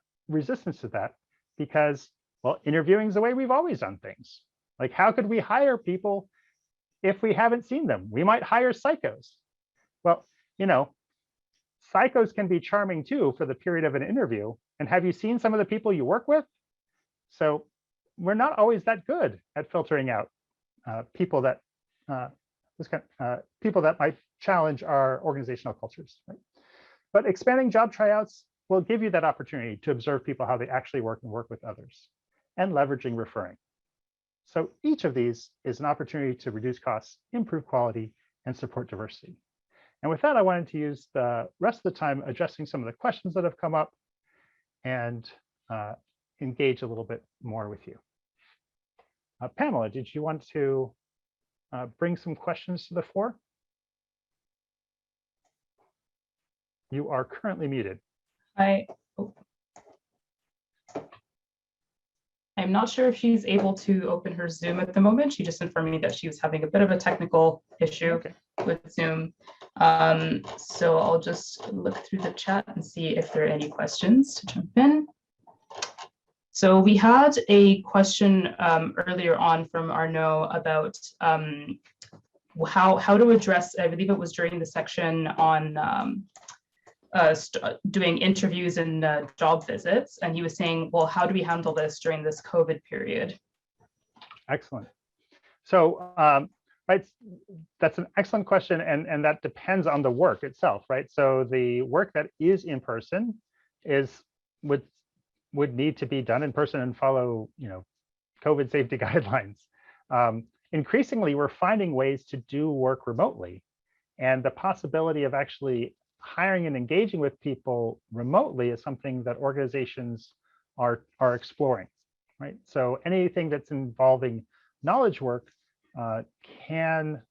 that because, well, interviewing is the way we've always done things. Like, how could we hire people if we haven't seen them? We might hire psychos. Well, psychos can be charming too for the period of an interview. And have you seen some of the people you work with? So we're not always that good at filtering out people that might challenge our organizational cultures. Right? But expanding job tryouts will give you that opportunity to observe people, how they actually work and work with others, and leveraging referring. So each of these is an opportunity to reduce costs, improve quality, and support diversity. And with that, I wanted to use the rest of the time addressing some of the questions that have come up and engage a little bit more with you. Pamela, did you want to bring some questions to the floor? You are currently muted. I'm not sure if she's able to open her Zoom at the moment. She just informed me that she was having a bit of a technical issue with Zoom. So I'll just look through the chat and see if there are any questions to jump in. So we had a question earlier on from Arnaud about how to address, I believe it was during the section on doing interviews and job visits. And he was saying, well, how do we handle this during this COVID period? Excellent. So, right, that's an excellent question, and that depends on the work itself, right? So the work that is in person would need to be done in person and follow, COVID safety guidelines. Increasingly, we're finding ways to do work remotely, and the possibility of actually hiring and engaging with people remotely is something that organizations are exploring, right? So anything that's involving knowledge work can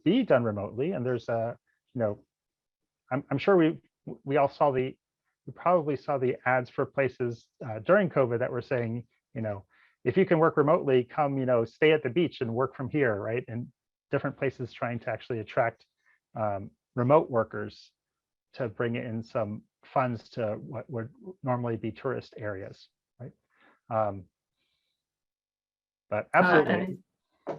be done remotely, and there's I'm sure we probably saw the ads for places during COVID that were saying, if you can work remotely, come, stay at the beach and work from here, right? And different places trying to actually attract remote workers to bring in some funds to what would normally be tourist areas, right? But absolutely.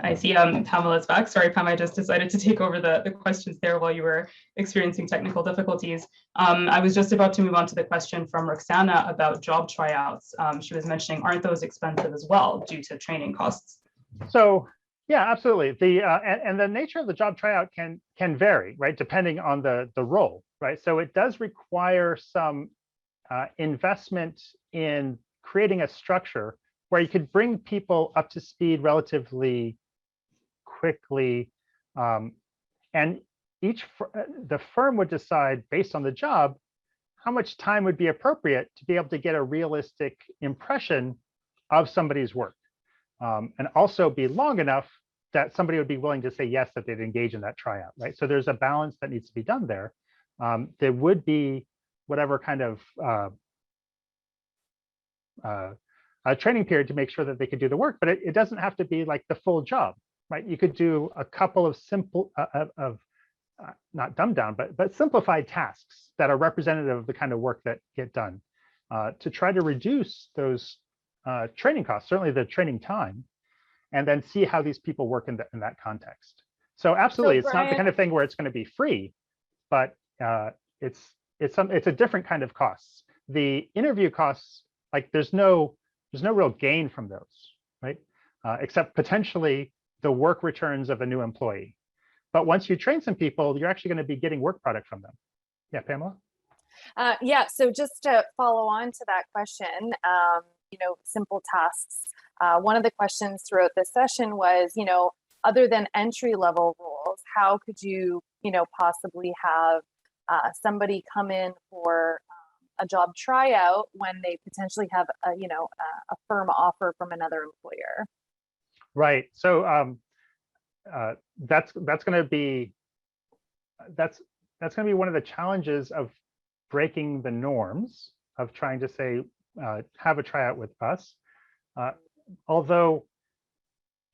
I see Pamela's back. Sorry, Pam, I just decided to take over the questions there while you were experiencing technical difficulties. I was just about to move on to the question from Roxana about job tryouts. She was mentioning, aren't those expensive as well due to training costs? So Yeah, absolutely. And the nature of the job tryout can vary, right, depending on the role, right? So it does require some investment in creating a structure where you could bring people up to speed relatively quickly, and the firm would decide based on the job how much time would be appropriate to be able to get a realistic impression of somebody's work, and also be long enough that somebody would be willing to say yes, that they'd engage in that tryout, right? So there's a balance that needs to be done there. There would be whatever kind of a training period to make sure that they could do the work, but it doesn't have to be like the full job, right? You could do a couple of simple not dumbed down, but simplified tasks that are representative of the kind of work that get done, to try to reduce those training costs, certainly the training time, and then see how these people work in that context. So absolutely, it's not the kind of thing where it's going to be free, but it's a different kind of costs. The interview costs, like there's no real gain from those, right? Except potentially the work returns of a new employee. But once you train some people, you're actually going to be getting work product from them. Yeah, Pamela? Yeah, so just to follow on to that question, simple tasks. One of the questions throughout this session was, other than entry level roles, how could you, possibly have somebody come in for a job tryout when they potentially have a firm offer from another employer? Right. So that's going to be one of the challenges of breaking the norms of trying to say have a tryout with us. Although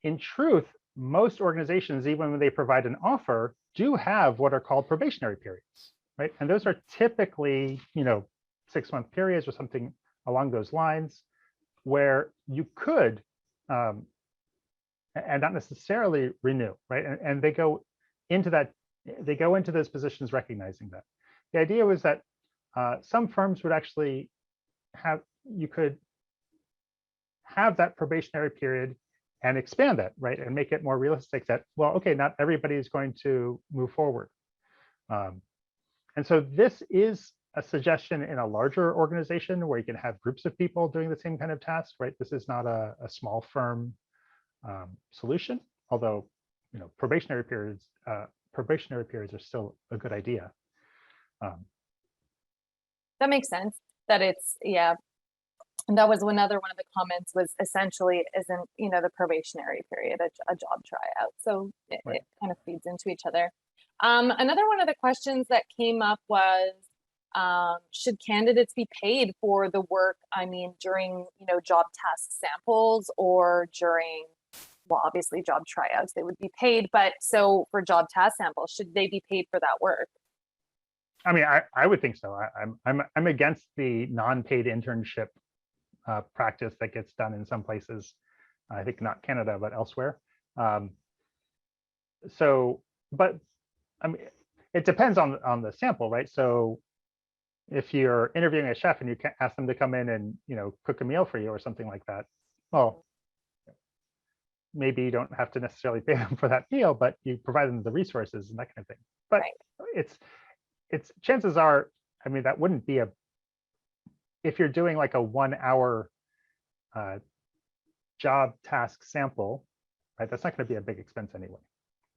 in truth, most organizations, even when they provide an offer, do have what are called probationary periods, right? And those are typically 6-month periods or something along those lines, where you could and not necessarily renew, right? And they go into those positions recognizing that. The idea was that some firms would actually you could have that probationary period and expand that, right? And make it more realistic that, well, okay, not everybody is going to move forward. And so this is a suggestion in a larger organization where you can have groups of people doing the same kind of task, right? This is not a small firm solution, although probationary periods are still a good idea. That makes sense. That it's, yeah. And that was another one of the comments was essentially isn't, the probationary period a job tryout. So it kind of feeds into each other. Another one of the questions that came up was, should candidates be paid for the work? I mean, during, job task samples or during, well, obviously job tryouts, they would be paid. But so for job task samples, should they be paid for that work? I mean, I would think so. I'm against the non-paid internship practice that gets done in some places. I think not Canada, but elsewhere. But I mean, it depends on the sample, right? So if you're interviewing a chef and you can ask them to come in and cook a meal for you or something like that, well, maybe you don't have to necessarily pay them for that meal, but you provide them the resources and that kind of thing. But it's chances are, I mean, that wouldn't be if you're doing like a 1-hour job task sample, right? That's not going to be a big expense anyway.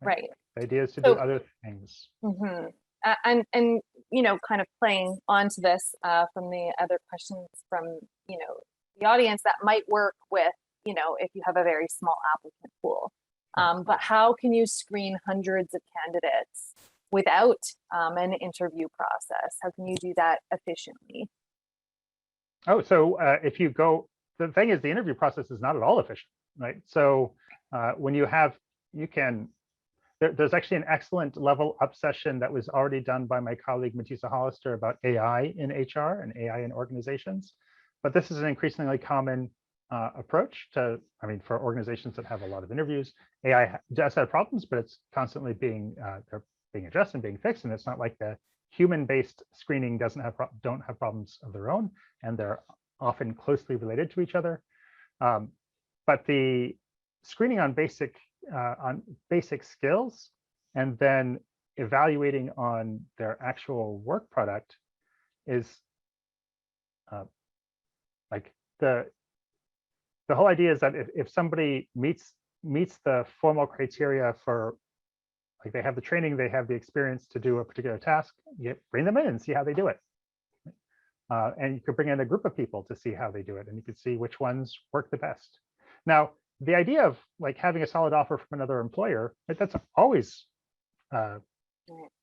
Right. The idea is to do other things. Mm-hmm. And kind of playing onto this from the other questions from the audience, that might work with if you have a very small applicant pool. But how can you screen hundreds of candidates without an interview process? How can you do that efficiently? Oh, so if you go, the thing is the interview process is not at all efficient, right? So when there's actually an excellent level up session that was already done by my colleague Matisa Hollister about AI in HR and AI in organizations. But this is an increasingly common approach for organizations that have a lot of interviews. AI does have problems, but it's constantly they're being addressed and being fixed. And it's not like the human-based screening don't have problems of their own, and they're often closely related to each other. But the screening on basic on basic skills and then evaluating on their actual work product is like the whole idea is that if somebody meets the formal criteria for, like, they have the training, they have the experience to do a particular task, you bring them in and see how they do it. And you could bring in a group of people to see how they do it, and you could see which ones work the best. Now, the idea of like having a solid offer from another employer, that's always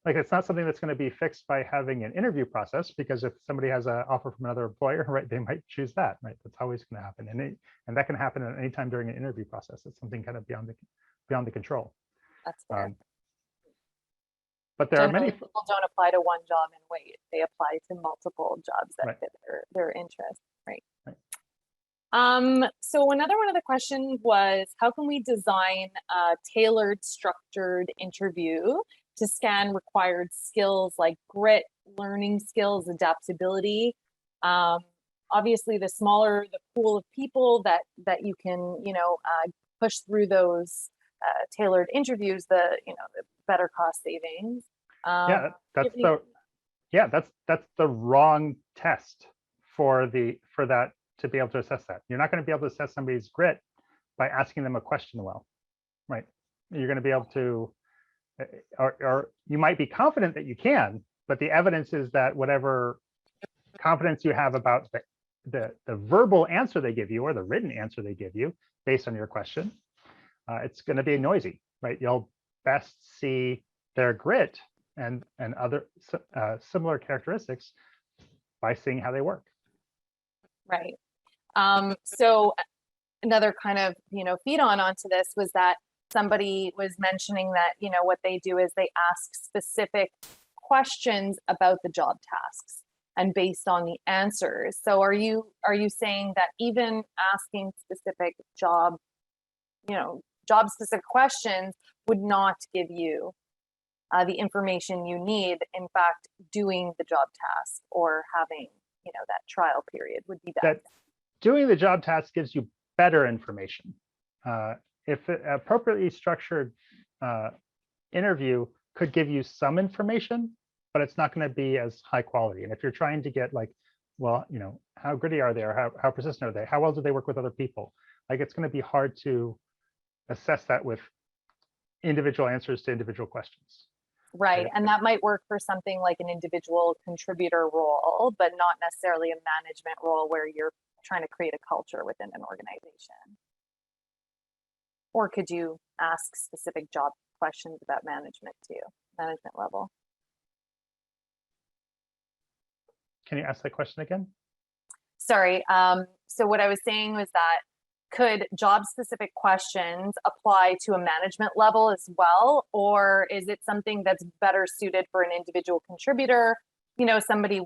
like, it's not something that's going to be fixed by having an interview process, because if somebody has an offer from another employer, right, they might choose that, right? That's always going to happen, and that can happen at any time during an interview process. It's something kind of beyond the control. That's fair. But there are many people don't apply to one job and wait. They apply to multiple jobs that fit their interest, right? So another one of the questions was, how can we design a tailored, structured interview to scan required skills like grit, learning skills, adaptability? Obviously, the smaller the pool of people that you can, push through those tailored interviews, the better cost savings. That's the wrong test for that to be able to assess that. You're not going to be able to assess somebody's grit by asking them a question well, right? You're going to be able to, or you might be confident that you can, but the evidence is that whatever confidence you have about the verbal answer they give you or the written answer they give you based on your question, it's going to be noisy, right? You'll best see their grit and other similar characteristics by seeing how they work. Right. So another kind of, feed onto this was that somebody was mentioning that, what they do is they ask specific questions about the job tasks and based on the answers. So are you saying that even asking specific job specific questions would not give you the information you need? In fact, doing the job task or having, that trial period would be better. Doing the job task gives you better information. If an appropriately structured interview could give you some information, but it's not going to be as high quality. And if you're trying to get like, well, how gritty are they, or how persistent are they? How well do they work with other people? Like, it's going to be hard to assess that with individual answers to individual questions. Right. And that might work for something like an individual contributor role, but not necessarily a management role where you're trying to create a culture within an organization. Or could you ask specific job questions about management too, management level? Can you ask that question again? Sorry. So what I was saying was that, could job-specific questions apply to a management level as well? Or is it something that's better suited for an individual contributor, somebody,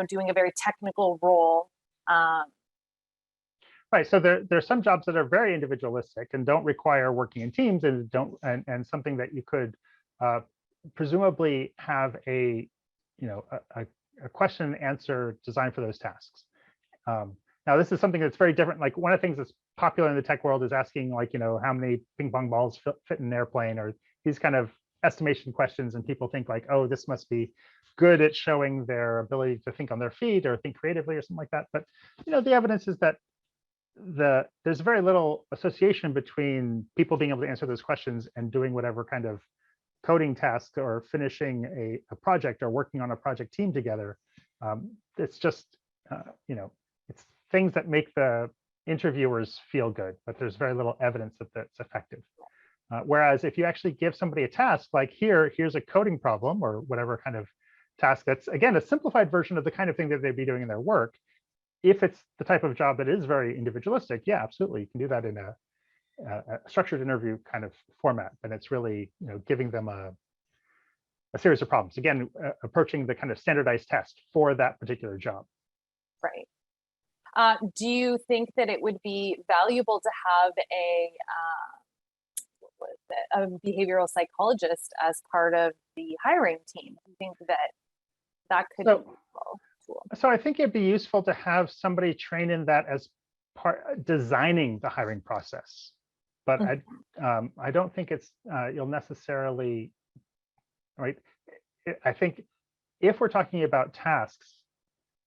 doing a very technical role? Right. So there's some jobs that are very individualistic and don't require working in teams, and something that you could presumably have a question and answer designed for those tasks. Now, this is something that's very different. Like, one of the things that's popular in the tech world is asking, like, how many ping pong balls fit in an airplane, or these kind of estimation questions. And people think like, oh, this must be good at showing their ability to think on their feet or think creatively or something like that. But, the evidence is that there's very little association between people being able to answer those questions and doing whatever kind of coding task or finishing a project or working on a project team together. It's just, it's things that make the interviewers feel good, but there's very little evidence that that's effective. Whereas if you actually give somebody a task, like here's a coding problem or whatever kind of task, that's, again, a simplified version of the kind of thing that they'd be doing in their work. If it's the type of job that is very individualistic, yeah, absolutely, you can do that in a structured interview kind of format. And it's really, giving them a series of problems. Again, approaching the kind of standardized test for that particular job. Right. Do you think that it would be valuable to have a behavioral psychologist as part of the hiring team? Do you think that could be useful? So I think it'd be useful to have somebody trained in that as part designing the hiring process. but I don't think it's you'll necessarily, right? I think if we're talking about tasks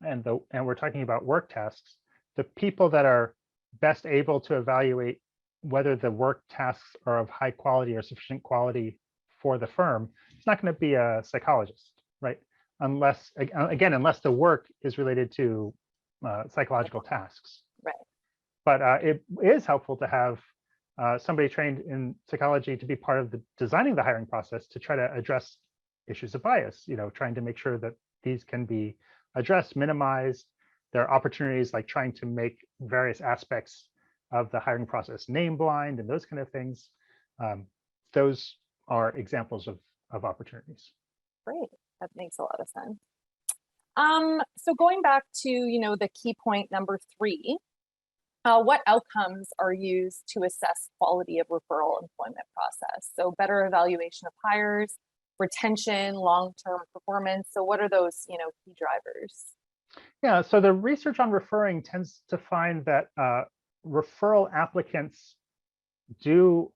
and we're talking about work tasks, the people that are best able to evaluate whether the work tasks are of high quality or sufficient quality for the firm, it's not going to be a psychologist, right? Unless, again, unless the work is related to psychological tasks. Right. But it is helpful to have somebody trained in psychology to be part of the designing the hiring process to try to address issues of bias, trying to make sure that these can be addressed, minimized. There are opportunities like trying to make various aspects of the hiring process name blind and those kind of things. Those are examples of opportunities. Great, that makes a lot of sense. So going back to, the key point number 3, what outcomes are used to assess quality of referral employment process? So better evaluation of hires, retention, long-term performance. So what are those, key drivers? Yeah, so the research on referring tends to find that referral applicants do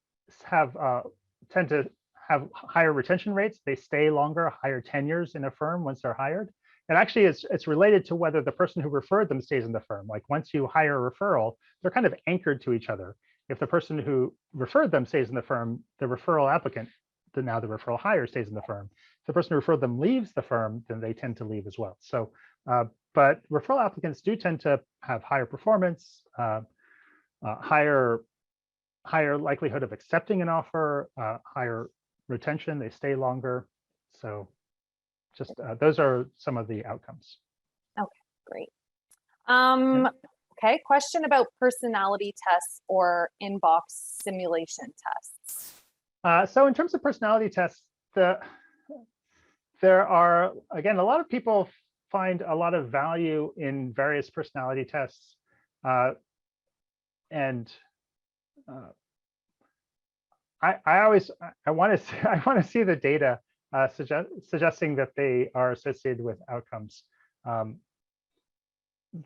tend to have higher retention rates. They stay longer, higher tenures in a firm once they're hired. And actually, it's related to whether the person who referred them stays in the firm. Like once you hire a referral, they're kind of anchored to each other. If the person who referred them stays in the firm, the referral applicant, now the referral hire, stays in the firm. If the person who referred them leaves the firm, then they tend to leave as well. So, but referral applicants do tend to have higher performance, higher likelihood of accepting an offer, higher retention, they stay longer. So just those are some of the outcomes. Okay, great. Okay, question about personality tests or inbox simulation tests. So in terms of personality tests, there are, again, a lot of people find a lot of value in various personality tests. And I want to see the data suggesting that they are associated with outcomes.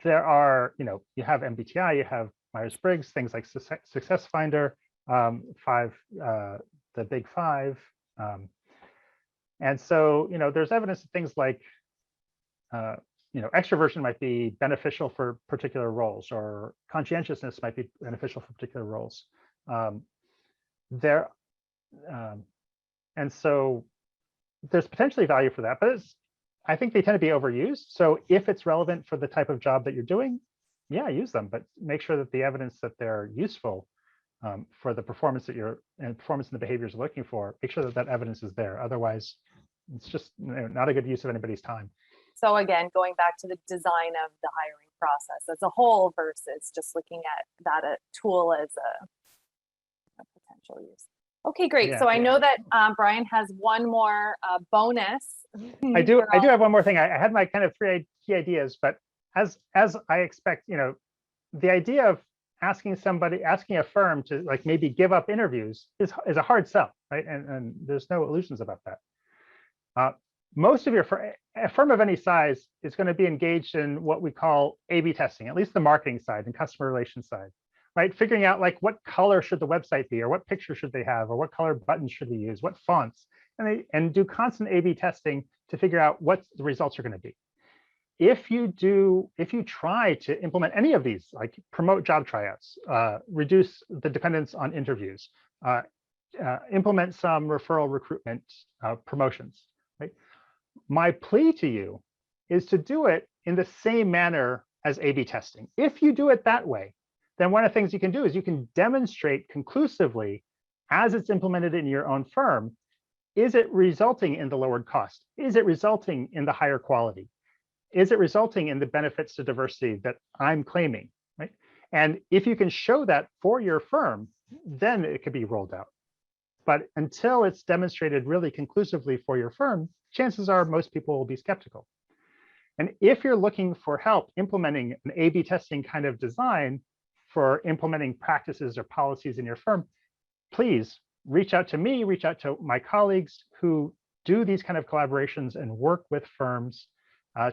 There are, you have MBTI, you have Myers-Briggs, things like Success Finder, the Big Five, and so there's evidence of things like extroversion might be beneficial for particular roles, or conscientiousness might be beneficial for particular roles. And so there's potentially value for that, but I think they tend to be overused. So if it's relevant for the type of job that you're doing, yeah, use them, but make sure that the evidence that they're useful for the performance performance and the behaviors you're looking for, make sure that that evidence is there. Otherwise, it's just not a good use of anybody's time. So again, going back to the design of the hiring process as a whole versus just looking at that tool as a potential use. Okay, great. Yeah, so I know that Brian has one more bonus. I do have one more thing. I had my kind of 3 key ideas, but as I expect, the idea of asking a firm to like maybe give up interviews is a hard sell, right? And there's no illusions about that. Most of a firm of any size is going to be engaged in what we call A/B testing, at least the marketing side and customer relations side, right? Figuring out like what color should the website be, or what picture should they have, or what color buttons should we use, what fonts, and do constant A/B testing to figure out what the results are going to be. If you try to implement any of these, like promote job tryouts, reduce the dependence on interviews, implement some referral recruitment promotions, right? My plea to you is to do it in the same manner as A/B testing. If you do it that way, then one of the things you can do is you can demonstrate conclusively, as it's implemented in your own firm, is it resulting in the lowered cost? Is it resulting in the higher quality? Is it resulting in the benefits to diversity that I'm claiming, right? And if you can show that for your firm, then it could be rolled out. But until it's demonstrated really conclusively for your firm, chances are most people will be skeptical. And if you're looking for help implementing an A/B testing kind of design for implementing practices or policies in your firm, please reach out to me, reach out to my colleagues who do these kind of collaborations and work with firms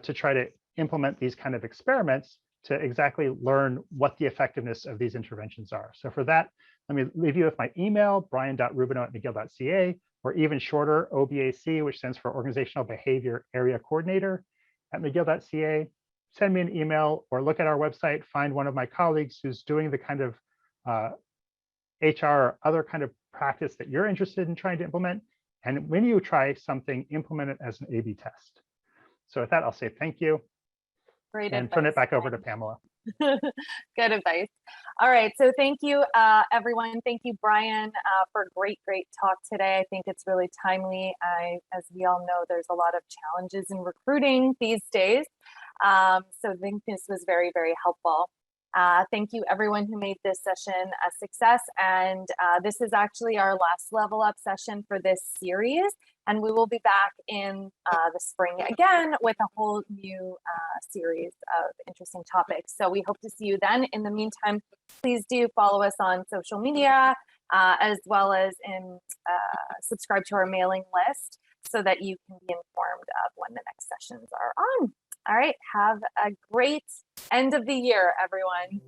to try to implement these kind of experiments to exactly learn what the effectiveness of these interventions are. So for that, Let me leave you with my email, brian.rubineau@mcgill.ca, or even shorter, OBAC, which stands for Organizational Behavior Area Coordinator at mcgill.ca. Send me an email or look at our website, find one of my colleagues who's doing the kind of HR or other kind of practice that you're interested in trying to implement. And when you try something, implement it as an A/B test. So with that, I'll say thank you Great and advice, turn it back over to Brian. Pamela. Good advice. All right, so thank you, everyone. Thank you, Brian, for a great talk today. I think it's really timely. As we all know, there's a lot of challenges in recruiting these days. So I think this was very helpful. Thank you, everyone who made this session a success. And this is actually our last level up session for this series. And we will be back in the spring again with a whole new series of interesting topics. So we hope to see you then. In the meantime, please do follow us on social media, as well as subscribe to our mailing list so that you can be informed of when the next sessions are on. All right, have a great end of the year, everyone.